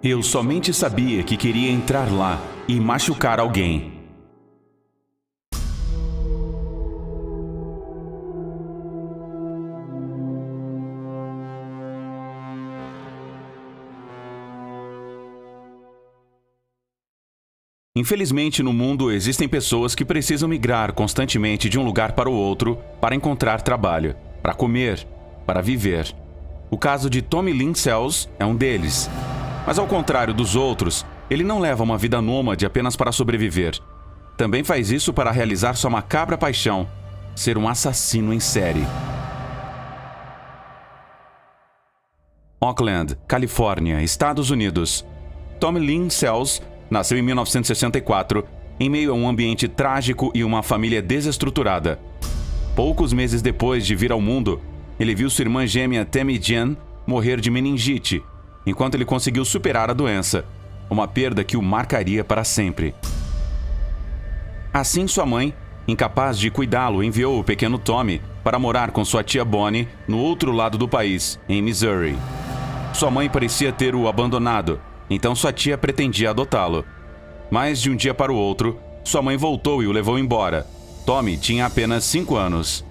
Eu somente sabia que queria entrar lá e machucar alguém. Infelizmente, no mundo existem pessoas que precisam migrar constantemente de um lugar para o outro para encontrar trabalho, para comer, para viver. O caso de Tommy Lynn Sells é um deles. Mas ao contrário dos outros, ele não leva uma vida nômade apenas para sobreviver. Também faz isso para realizar sua macabra paixão, ser um assassino em série. Oakland, Califórnia, Estados Unidos. Tommy Lynn Sells nasceu em 1964, em meio a um ambiente trágico e uma família desestruturada. Poucos meses depois de vir ao mundo, ele viu sua irmã gêmea Tammy Jean morrer de meningite, enquanto ele conseguiu superar a doença, uma perda que o marcaria para sempre. Assim, sua mãe, incapaz de cuidá-lo, enviou o pequeno Tommy para morar com sua tia Bonnie no outro lado do país, em Missouri. Sua mãe parecia ter o abandonado, então sua tia pretendia adotá-lo. Mas de um dia para o outro, sua mãe voltou e o levou embora. Tommy tinha apenas 5 anos.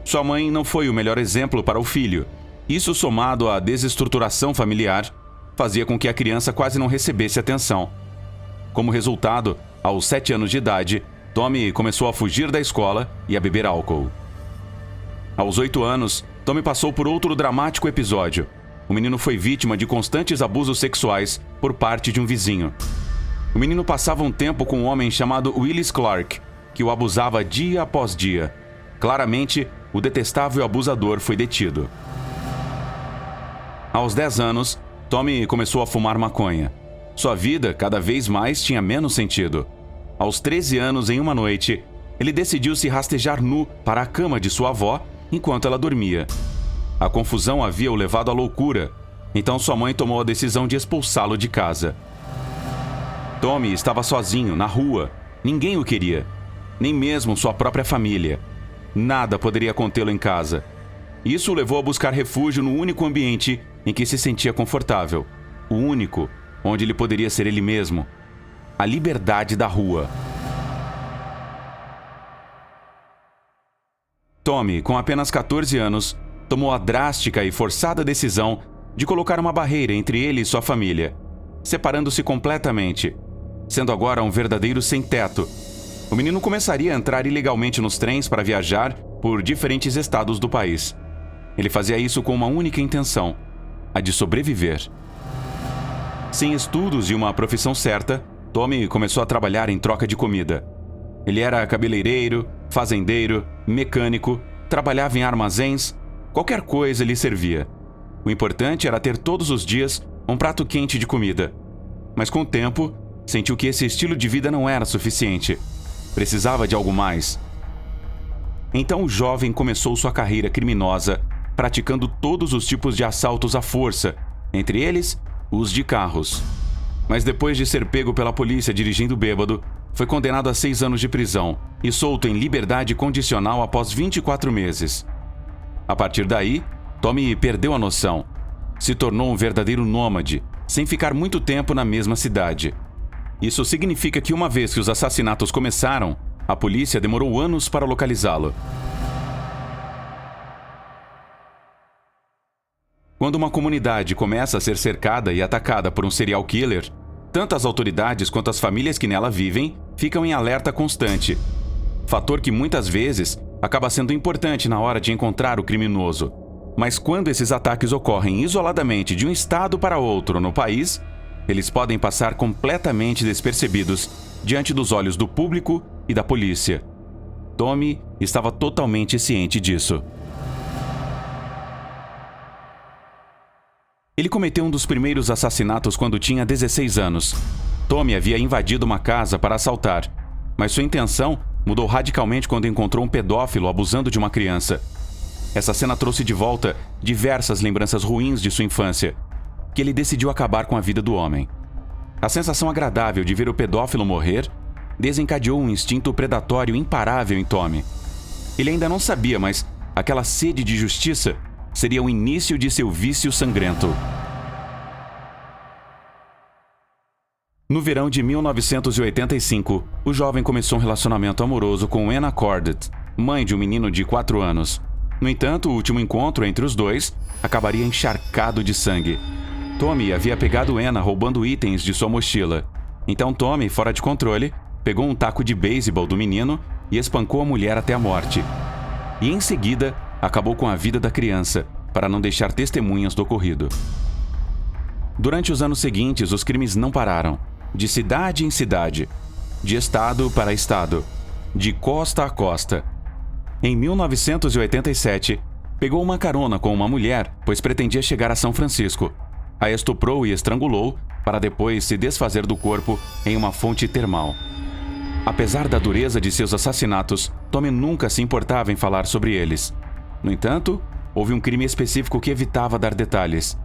Sua mãe não foi o melhor exemplo para o filho. Isso, somado à desestruturação familiar, fazia com que a criança quase não recebesse atenção. Como resultado, aos 7 anos de idade, Tommy começou a fugir da escola e a beber álcool. Aos 8 anos, Tommy passou por outro dramático episódio. O menino foi vítima de constantes abusos sexuais por parte de um vizinho. O menino passava um tempo com um homem chamado Willis Clark, que o abusava dia após dia. Claramente, o detestável abusador foi detido. Aos 10 anos, Tommy começou a fumar maconha. Sua vida, cada vez mais, tinha menos sentido. Aos 13 anos, em uma noite, ele decidiu se rastejar nu para a cama de sua avó enquanto ela dormia. A confusão havia o levado à loucura, então sua mãe tomou a decisão de expulsá-lo de casa. Tommy estava sozinho, na rua. Ninguém o queria, nem mesmo sua própria família. Nada poderia contê-lo em casa. Isso o levou a buscar refúgio no único ambiente em que se sentia confortável. O único onde ele poderia ser ele mesmo. A liberdade da rua. Tommy, com apenas 14 anos, tomou a drástica e forçada decisão de colocar uma barreira entre ele e sua família, separando-se completamente, sendo agora um verdadeiro sem-teto. O menino começaria a entrar ilegalmente nos trens para viajar por diferentes estados do país. Ele fazia isso com uma única intenção: a de sobreviver. Sem estudos e uma profissão certa, Tommy começou a trabalhar em troca de comida. Ele era cabeleireiro, fazendeiro, mecânico, trabalhava em armazéns, qualquer coisa lhe servia. O importante era ter todos os dias um prato quente de comida. Mas com o tempo, sentiu que esse estilo de vida não era suficiente. Precisava de algo mais. Então o jovem começou sua carreira criminosa, praticando todos os tipos de assaltos à força, entre eles, os de carros. Mas depois de ser pego pela polícia dirigindo bêbado, foi condenado a 6 anos de prisão e solto em liberdade condicional após 24 meses. A partir daí, Tommy perdeu a noção. Se tornou um verdadeiro nômade, sem ficar muito tempo na mesma cidade. Isso significa que uma vez que os assassinatos começaram, a polícia demorou anos para localizá-lo. Quando uma comunidade começa a ser cercada e atacada por um serial killer, tanto as autoridades quanto as famílias que nela vivem ficam em alerta constante. Fator que muitas vezes acaba sendo importante na hora de encontrar o criminoso. Mas quando esses ataques ocorrem isoladamente de um estado para outro no país, eles podem passar completamente despercebidos diante dos olhos do público e da polícia. Tommy estava totalmente ciente disso. Ele cometeu um dos primeiros assassinatos quando tinha 16 anos. Tommy havia invadido uma casa para assaltar, mas sua intenção mudou radicalmente quando encontrou um pedófilo abusando de uma criança. Essa cena trouxe de volta diversas lembranças ruins de sua infância, que ele decidiu acabar com a vida do homem. A sensação agradável de ver o pedófilo morrer desencadeou um instinto predatório imparável em Tommy. Ele ainda não sabia, mas aquela sede de justiça seria o início de seu vício sangrento. No verão de 1985, o jovem começou um relacionamento amoroso com Anna Cordet, mãe de um menino de 4 anos. No entanto, o último encontro entre os dois acabaria encharcado de sangue. Tommy havia pegado Anna roubando itens de sua mochila. Então Tommy, fora de controle, pegou um taco de beisebol do menino e espancou a mulher até a morte. E em seguida, acabou com a vida da criança, para não deixar testemunhas do ocorrido. Durante os anos seguintes, os crimes não pararam. De cidade em cidade, de estado para estado, de costa a costa. Em 1987, pegou uma carona com uma mulher, pois pretendia chegar a São Francisco. A estuprou e estrangulou, para depois se desfazer do corpo em uma fonte termal. Apesar da dureza de seus assassinatos, Tommy nunca se importava em falar sobre eles. No entanto, houve um crime específico que evitava dar detalhes.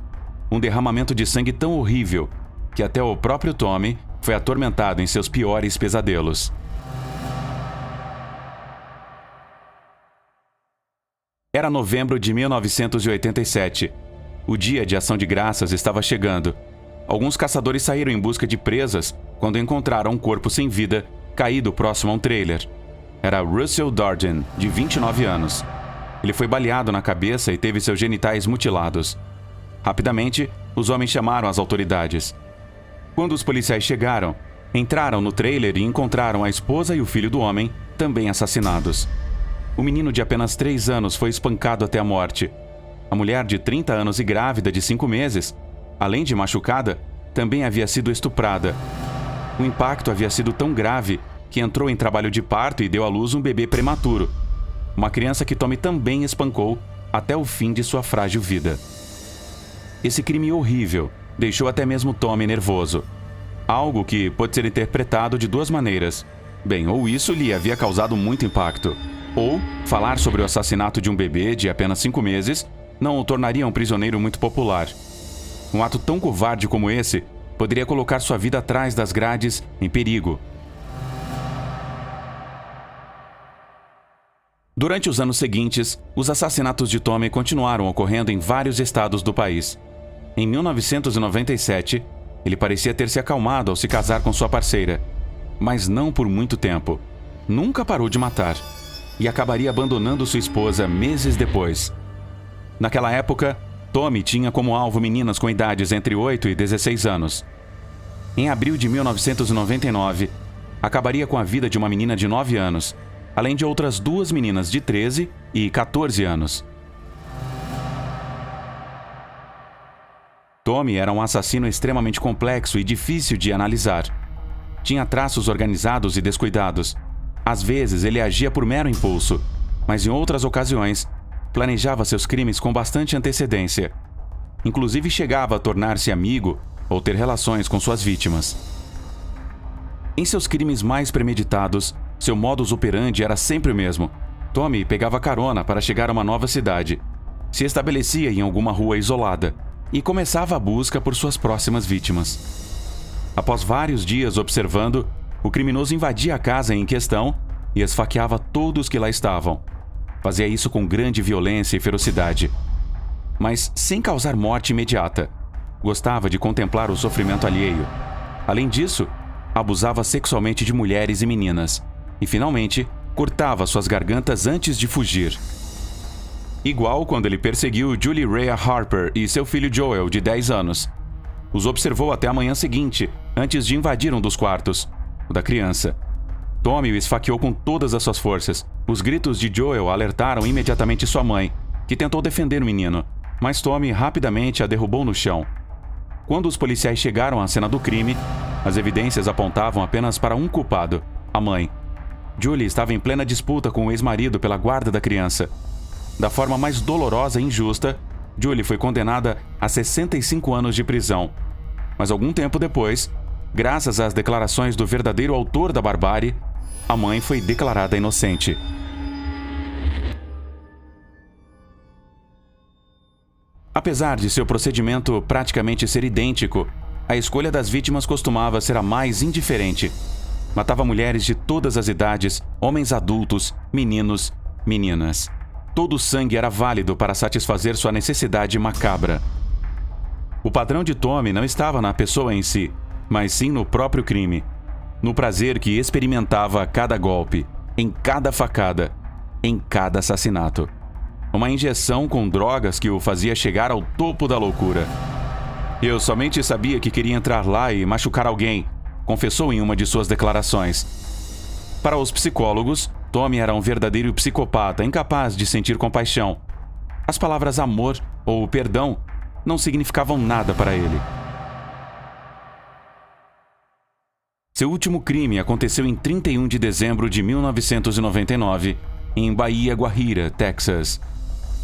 Um derramamento de sangue tão horrível que até o próprio Tommy foi atormentado em seus piores pesadelos. Era novembro de 1987. O dia de ação de graças estava chegando. Alguns caçadores saíram em busca de presas quando encontraram um corpo sem vida caído próximo a um trailer. Era Russell Darden, de 29 anos. Ele foi baleado na cabeça e teve seus genitais mutilados. Rapidamente, os homens chamaram as autoridades. Quando os policiais chegaram, entraram no trailer e encontraram a esposa e o filho do homem também assassinados. O menino de apenas 3 anos foi espancado até a morte. A mulher de 30 anos e grávida de 5 meses, além de machucada, também havia sido estuprada. O impacto havia sido tão grave que entrou em trabalho de parto e deu à luz um bebê prematuro. Uma criança que Tommy também espancou até o fim de sua frágil vida. Esse crime horrível deixou até mesmo Tommy nervoso. Algo que pode ser interpretado de 2 maneiras. Bem, ou isso lhe havia causado muito impacto, ou falar sobre o assassinato de um bebê de apenas 5 meses não o tornaria um prisioneiro muito popular. Um ato tão covarde como esse poderia colocar sua vida atrás das grades em perigo. Durante os anos seguintes, os assassinatos de Tommy continuaram ocorrendo em vários estados do país. Em 1997, ele parecia ter se acalmado ao se casar com sua parceira, mas não por muito tempo. Nunca parou de matar e acabaria abandonando sua esposa meses depois. Naquela época, Tommy tinha como alvo meninas com idades entre 8 e 16 anos. Em abril de 1999, acabaria com a vida de uma menina de 9 anos, além de outras 2 meninas de 13 e 14 anos. Tommy era um assassino extremamente complexo e difícil de analisar. Tinha traços organizados e descuidados. Às vezes ele agia por mero impulso, mas em outras ocasiões planejava seus crimes com bastante antecedência. Inclusive chegava a tornar-se amigo ou ter relações com suas vítimas. Em seus crimes mais premeditados, seu modus operandi era sempre o mesmo. Tommy pegava carona para chegar a uma nova cidade, se estabelecia em alguma rua isolada e começava a busca por suas próximas vítimas. Após vários dias observando, o criminoso invadia a casa em questão e esfaqueava todos que lá estavam. Fazia isso com grande violência e ferocidade, mas sem causar morte imediata. Gostava de contemplar o sofrimento alheio. Além disso, abusava sexualmente de mulheres e meninas e, finalmente, cortava suas gargantas antes de fugir. Igual quando ele perseguiu Julie Rhea Harper e seu filho Joel, de 10 anos. Os observou até a manhã seguinte, antes de invadir um dos quartos, o da criança. Tommy o esfaqueou com todas as suas forças. Os gritos de Joel alertaram imediatamente sua mãe, que tentou defender o menino, mas Tommy rapidamente a derrubou no chão. Quando os policiais chegaram à cena do crime, as evidências apontavam apenas para um culpado, a mãe. Julie estava em plena disputa com o ex-marido pela guarda da criança. Da forma mais dolorosa e injusta, Julie foi condenada a 65 anos de prisão. Mas algum tempo depois, graças às declarações do verdadeiro autor da barbárie, a mãe foi declarada inocente. Apesar de seu procedimento praticamente ser idêntico, a escolha das vítimas costumava ser a mais indiferente. Matava mulheres de todas as idades, homens adultos, meninos, meninas. Todo o sangue era válido para satisfazer sua necessidade macabra. O padrão de Tommy não estava na pessoa em si, mas sim no próprio crime, no prazer que experimentava a cada golpe, em cada facada, em cada assassinato. Uma injeção com drogas que o fazia chegar ao topo da loucura. Eu somente sabia que queria entrar lá e machucar alguém, confessou em uma de suas declarações. Para os psicólogos, Tommy era um verdadeiro psicopata, incapaz de sentir compaixão. As palavras amor ou perdão não significavam nada para ele. Seu último crime aconteceu em 31 de dezembro de 1999, em Bahia Guajira, Texas.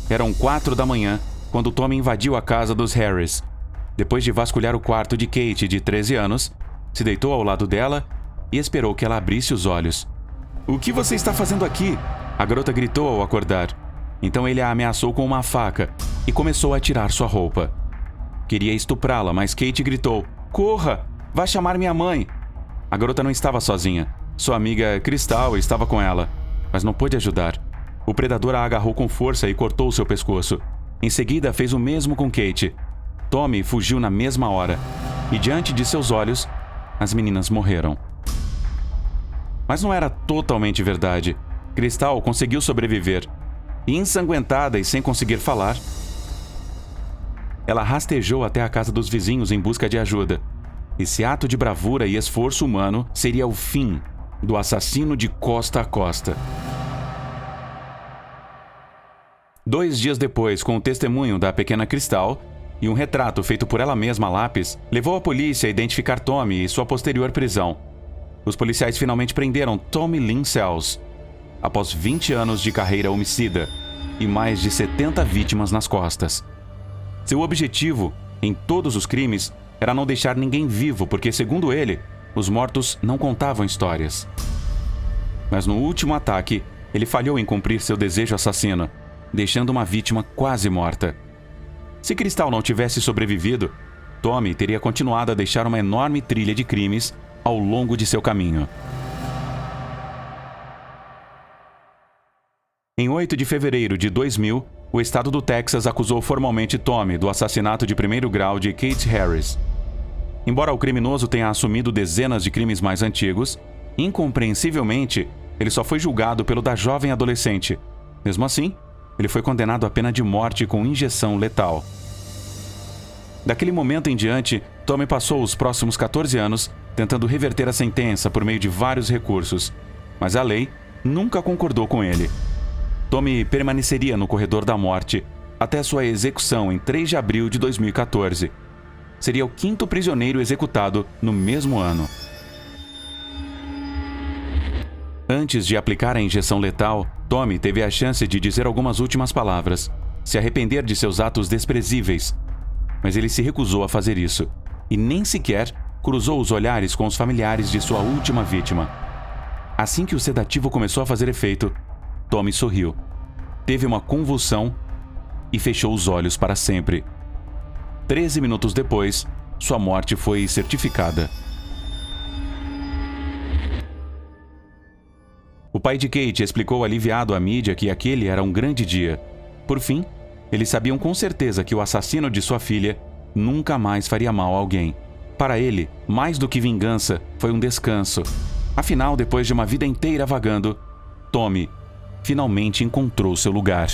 Eram 4 da manhã quando Tommy invadiu a casa dos Harris. Depois de vasculhar o quarto de Kate, de 13 anos, se deitou ao lado dela e esperou que ela abrisse os olhos. "O que você está fazendo aqui?" A garota gritou ao acordar. Então ele a ameaçou com uma faca e começou a tirar sua roupa. Queria estuprá-la, mas Kate gritou: "Corra! Vá chamar minha mãe!" A garota não estava sozinha. Sua amiga Crystal estava com ela, mas não pôde ajudar. O predador a agarrou com força e cortou seu pescoço. Em seguida, fez o mesmo com Kate. Tommy fugiu na mesma hora, e diante de seus olhos, as meninas morreram. Mas não era totalmente verdade. Crystal conseguiu sobreviver. E ensanguentada e sem conseguir falar, ela rastejou até a casa dos vizinhos em busca de ajuda. Esse ato de bravura e esforço humano seria o fim do assassino de costa a costa. 2 dias depois, com o testemunho da pequena Crystal e um retrato feito por ela mesma a lápis, levou a polícia a identificar Tommy e sua posterior prisão. Os policiais finalmente prenderam Tommy Lynn Sells, após 20 anos de carreira homicida e mais de 70 vítimas nas costas. Seu objetivo, em todos os crimes, era não deixar ninguém vivo, porque, segundo ele, os mortos não contavam histórias. Mas no último ataque, ele falhou em cumprir seu desejo assassino, deixando uma vítima quase morta. Se Crystal não tivesse sobrevivido, Tommy teria continuado a deixar uma enorme trilha de crimes ao longo de seu caminho. Em 8 de fevereiro de 2000, o estado do Texas acusou formalmente Tommy do assassinato de primeiro grau de Kate Harris. Embora o criminoso tenha assumido dezenas de crimes mais antigos, incompreensivelmente, ele só foi julgado pelo da jovem adolescente. Mesmo assim, ele foi condenado à pena de morte com injeção letal. Daquele momento em diante, Tommy passou os próximos 14 anos tentando reverter a sentença por meio de vários recursos, mas a lei nunca concordou com ele. Tommy permaneceria no corredor da morte até sua execução em 3 de abril de 2014. Seria o 5º prisioneiro executado no mesmo ano. Antes de aplicar a injeção letal, Tommy teve a chance de dizer algumas últimas palavras, se arrepender de seus atos desprezíveis. Mas ele se recusou a fazer isso, e nem sequer cruzou os olhares com os familiares de sua última vítima. Assim que o sedativo começou a fazer efeito, Tommy sorriu, teve uma convulsão e fechou os olhos para sempre. 13 minutos depois, sua morte foi certificada. O pai de Kate explicou aliviado à mídia que aquele era um grande dia. Por fim, eles sabiam com certeza que o assassino de sua filha nunca mais faria mal a alguém. Para ele, mais do que vingança, foi um descanso. Afinal, depois de uma vida inteira vagando, Tommy finalmente encontrou seu lugar.